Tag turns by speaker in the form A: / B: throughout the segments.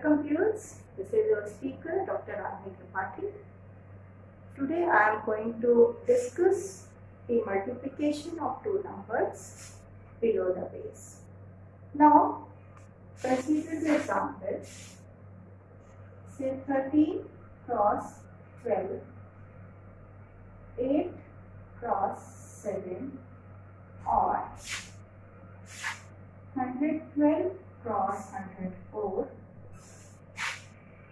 A: Computers. This is your speaker, Dr. Rani Tripathi. Today I am going to discuss the multiplication of two numbers below the base. Now, consider the example. Say 13 cross 12, 8 cross 7, or 112 cross 104,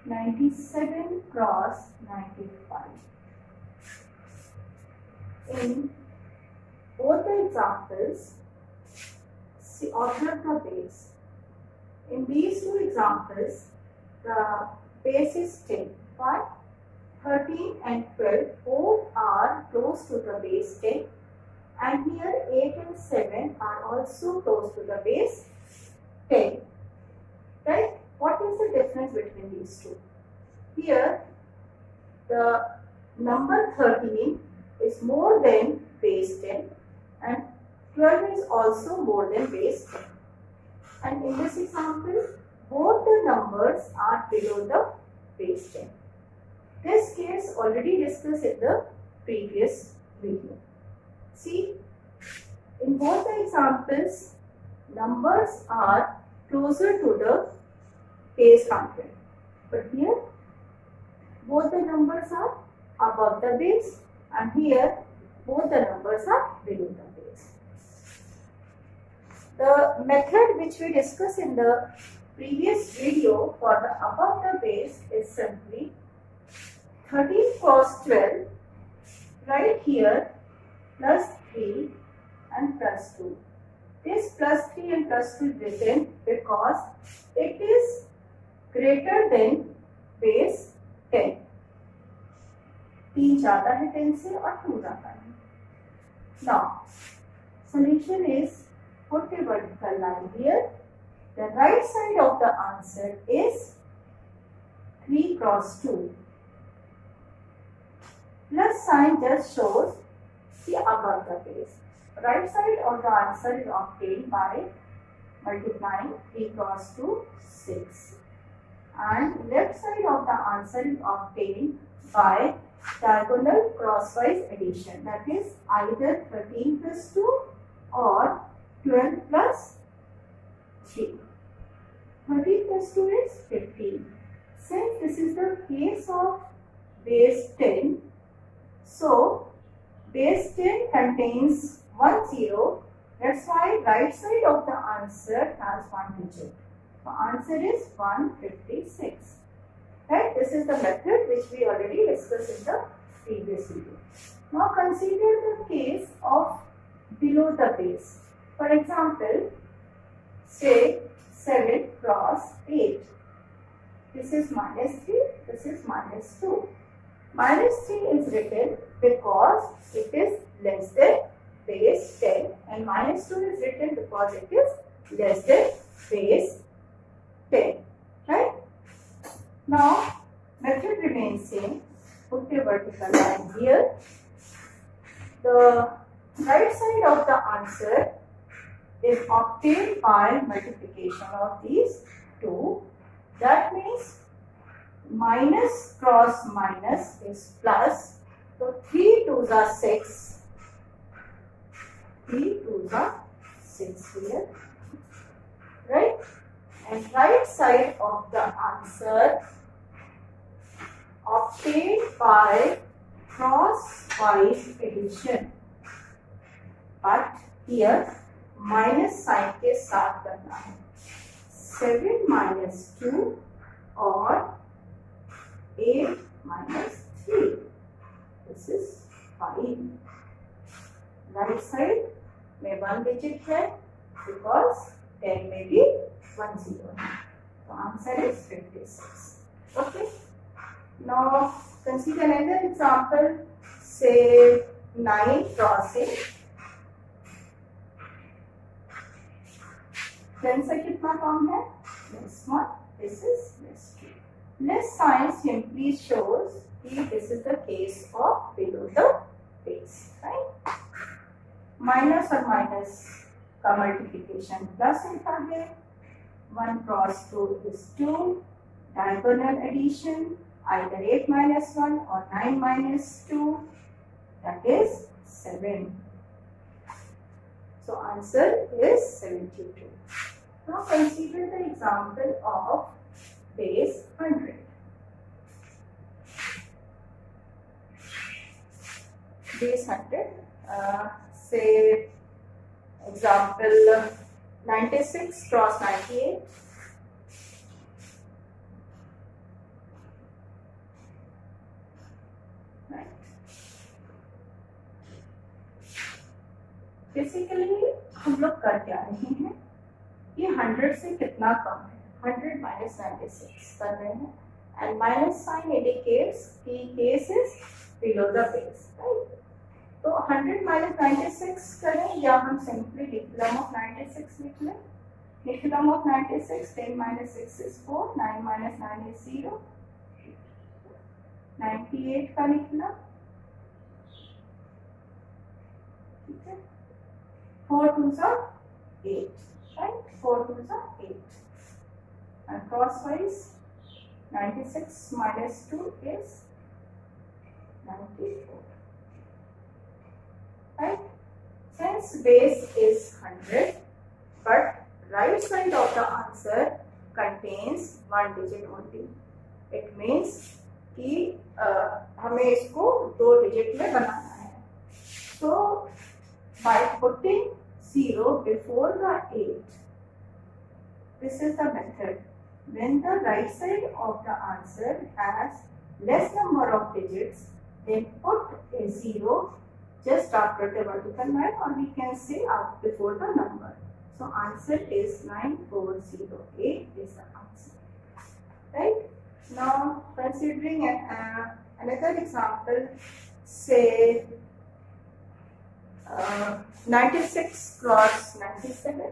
A: 97 cross 95. In both the examples, observe the base. In these two examples, the base is 10. Why? 13 and 12 both are close to the base 10, and here 8 and 7 are also close to the base 10. Right? What is the difference between these two? Here, the number 13 is more than base 10 and 12 is also more than base 10. And in this example, both the numbers are below the base 10. This case already discussed in the previous video. See, in both the examples, numbers are closer to the base 100. But here, both the numbers are above the base, and here, both the numbers are below the base. The method which we discussed in the previous video for the above the base is simply 13 cross 12, right here, plus 3 and plus 2. This plus 3 and plus 2 is written because it is greater than base 10. 3 ज़्यादा है 10 से और 2 ज़्यादा है. Now, solution is put a vertical line here. The right side of the answer is 3 cross 2. Plus sign just shows the above the base. Right side of the answer is obtained by multiplying 3 cross 2, 6. And left side of the answer is obtained by diagonal crosswise addition. That is either 13 plus 2 or 12 plus 3. 13 plus 2 is 15. Since this is the case of base 10, so base 10 contains 1 0. That's why right side of the answer has 1 digit. The answer is 156. Right? This is the method which we already discussed in the previous video. Now consider the case of below the base. For example, say 7 cross 8. This is minus 3, this is minus 2. Minus 3 is written because it is less than base 10, and minus 2 is written because it is less than base 10. Right? Now, method remains same. Put a vertical line here. The right side of the answer is obtained by multiplication of these two. That means minus cross minus is plus. So 3 2s are 6. 3 2s are 6 here. Right? And right side of the answer obtained by crosswise addition. But here minus sign के साथ करना है. 7 minus 2 or 8 minus 3. This is 5. Right side में 1 digit है because 10 में भी 1 0 है. So answer is 56. Okay. Now consider another example. Say 9 cross 8. 10 से कितना कम है? Less 1. This is less 2. Less sign simply shows that this is the case of below the base. Right? Minus और minus का multiplication plus होता है. 1 cross 2 is 2. diagonal addition, either 8 minus 1 or 9 minus 2, that is 7. So answer is 72. Now consider the example of base 100. Base 100, say example 96 cross 98. Right. Basically हम लोग कर क्या रहे हैं, ये 100 से कितना कम है, 100 minus 96 कर रहे हैं, and minus sign indicates कि case is below the base, right? तो 100 minus 96 करें या हम simply निकलम of 96 लिख लें. निकलम of 96, 10 minus 6 is 4, 9 minus 9 is 0, 98 का निकला, ठीक है. 4 2s are 8, right? 4 2s are 8. And crosswise, 96 minus 2 is 94. Right? Since base is 100, but right side of the answer contains one digit only. It means कि हमें इसको 2 digit में बनाना है. So by putting 0 before the 8, this is the method. When the right side of the answer has less number of digits, then put a 0 just after the vertical line, or we can say before the number. So answer is 9408 is the answer. Right? Now considering another example, say 96 cross 97,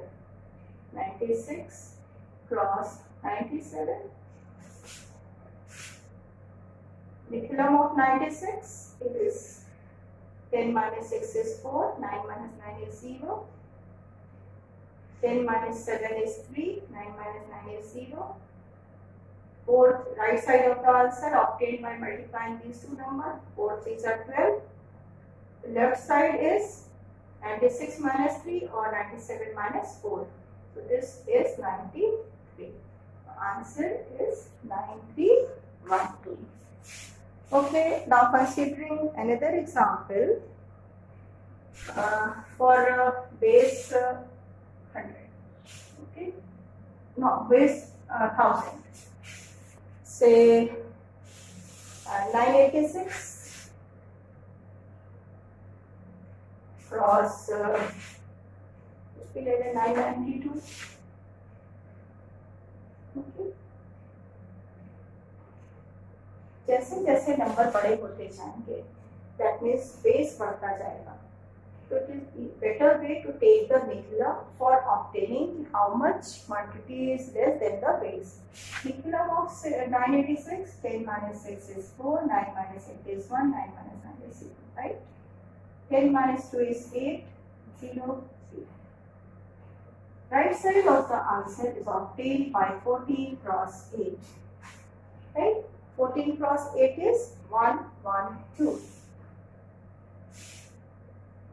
A: 96 cross 97. Niculum of 96, it is 10 minus 6 is 4, 9 minus 9 is 0, 10 minus 7 is 3, 9 minus 9 is 0. Fourth, right side of the answer obtained by multiplying these two numbers, 4 3s are 12. Left side is 96 minus 3 or 97 minus 4. So this is 93. The answer is 9312. Okay, now considering another example for base 100. Okay, no, base 1000. Say 986 cross 992. Okay. जैसे जैसे number बड़े होते जाएंगे, that means base बढ़ता जाएगा. So it is better way to take the niculum for obtaining how much quantity is less than the base. Niculum of 986, 10 minus 6 is 4, 9 minus 8 is 1, 9 minus 9 is 0, right? 10 minus 2 is 8, 0, 0. Right side of the answer is obtained by 14 cross 8, right? 14 cross 8 is 1, 1, 2.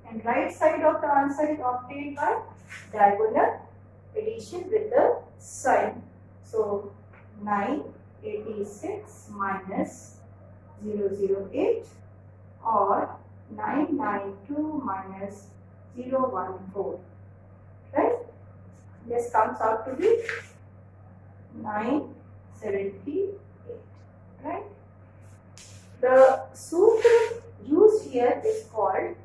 A: And right side of the answer is obtained by diagonal addition with the sign. So 986 minus 008 or 992 minus 014. Right? This comes out to be 978. Right? The sutra used here is called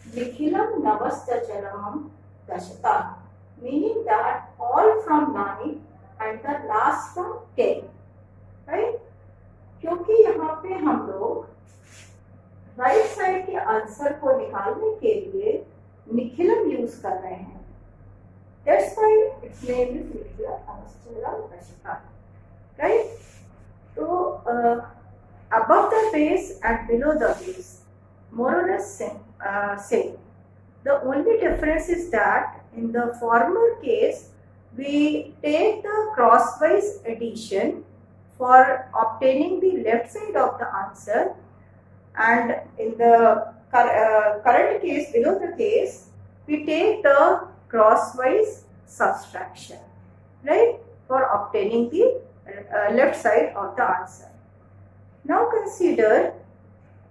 A: Niculum Navastachalamam Dashata, meaning that all from 9 and the last from 10. Right? क्योंकि यहाँ पे हम लोग right side के answer को निकालने के लिए निखिलम यूज कर रहे हैं. That's why its name is Niculum Navastachalam Dashata. Right? So above the base and below the base, more or less same. The only difference is that in the former case, we take the crosswise addition for obtaining the left side of the answer, and in the current case, below the case, we take the crosswise subtraction, right, for obtaining the left side of the answer. Now consider,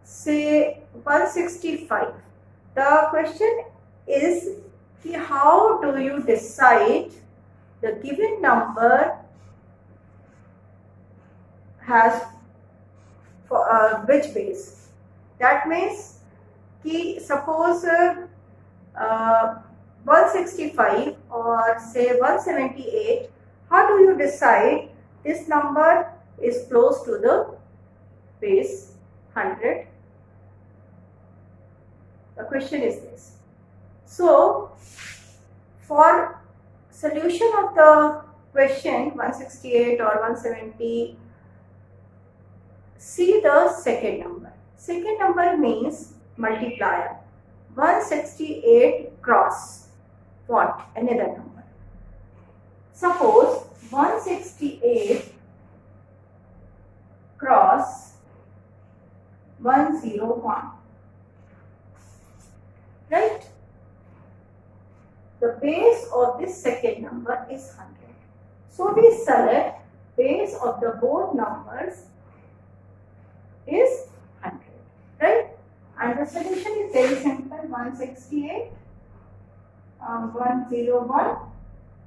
A: say, 165. The question is, how do you decide the given number has which base? That means, suppose 165 or say 178, how do you decide this number is close to the base 100? The question is this. So, for solution of the question 168 or 170, see the second number. Second number means multiplier. 168 cross what? Another number. Suppose 168 cross 101. Right? The base of this second number is 100. So we select base of the both numbers is 100. Right? And the solution is very simple. 168, 101.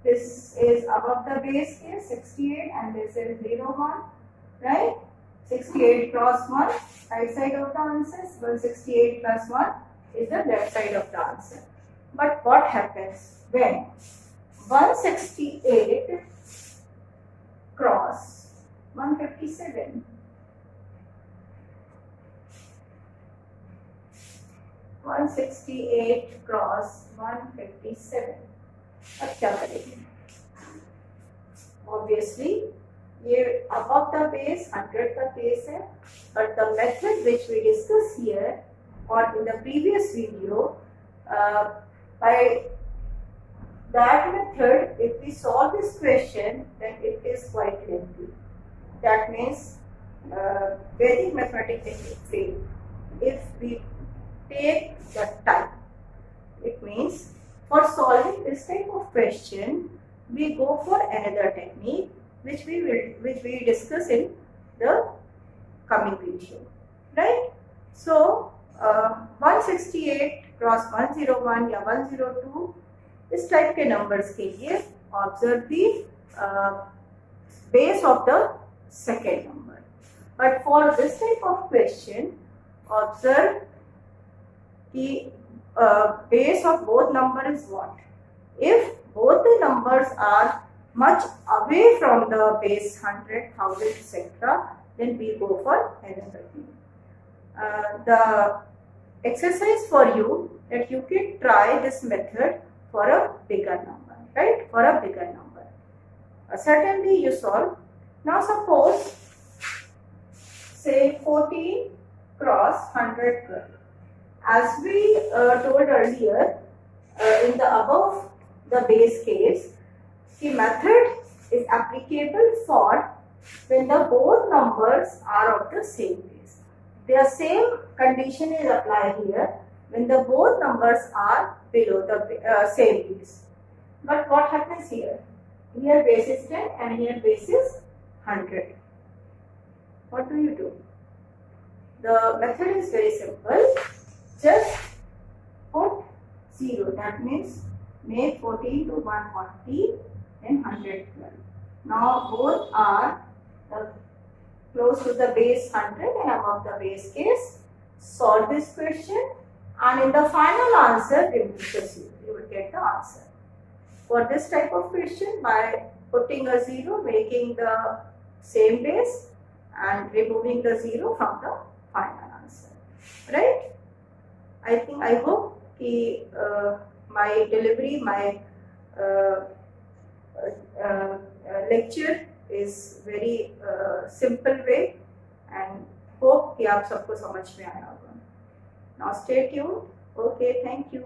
A: This is above the base case, 68, and this is 01. Right? 68 cross 1, right side of the answer. 168 plus 1 is the left side of the answer. But what happens when 168 cross 157? 168 cross 157. अब क्या करेंगे? Obviously, ये above the base 100 का base है, but the method which we discuss here or in the previous video, by that method, if we solve this question, then it is quite lengthy. That means Vedic mathematics technique fail if we take the time. It means for solving this type of question, we go for another technique which we discuss in the coming video, right? So 168 cross 101 या 102 इस type के numbers के लिए observe the base of the second number. But for this type of question, observe the base of both numbers is what? If both the numbers are much away from the base 100, 1000, etc., then we go for another thing. The exercise for you that you can try this method for a bigger number, right? For a bigger number. Certainly you solve. Now suppose, say 14 cross 112. As we told earlier, in the above the base case, the method is applicable for when the both numbers are of the same base. The same condition is applied here when the both numbers are below the same base. But what happens here? Here base is 10 and here base is 100. What do you do? The method is very simple. Just put 0. That means make 14 to 140 and 112. Now both are close to the base 100 and above the base case. Solve this question and in the final answer remove the 0. You will get the answer. For this type of question, by putting a 0, making the same base and removing the 0 from the final answer. Right? I hope my delivery, my lecture is very simple way, and hope कि आप सबको समझ में आया होगा. Now stay tuned. Okay, thank you.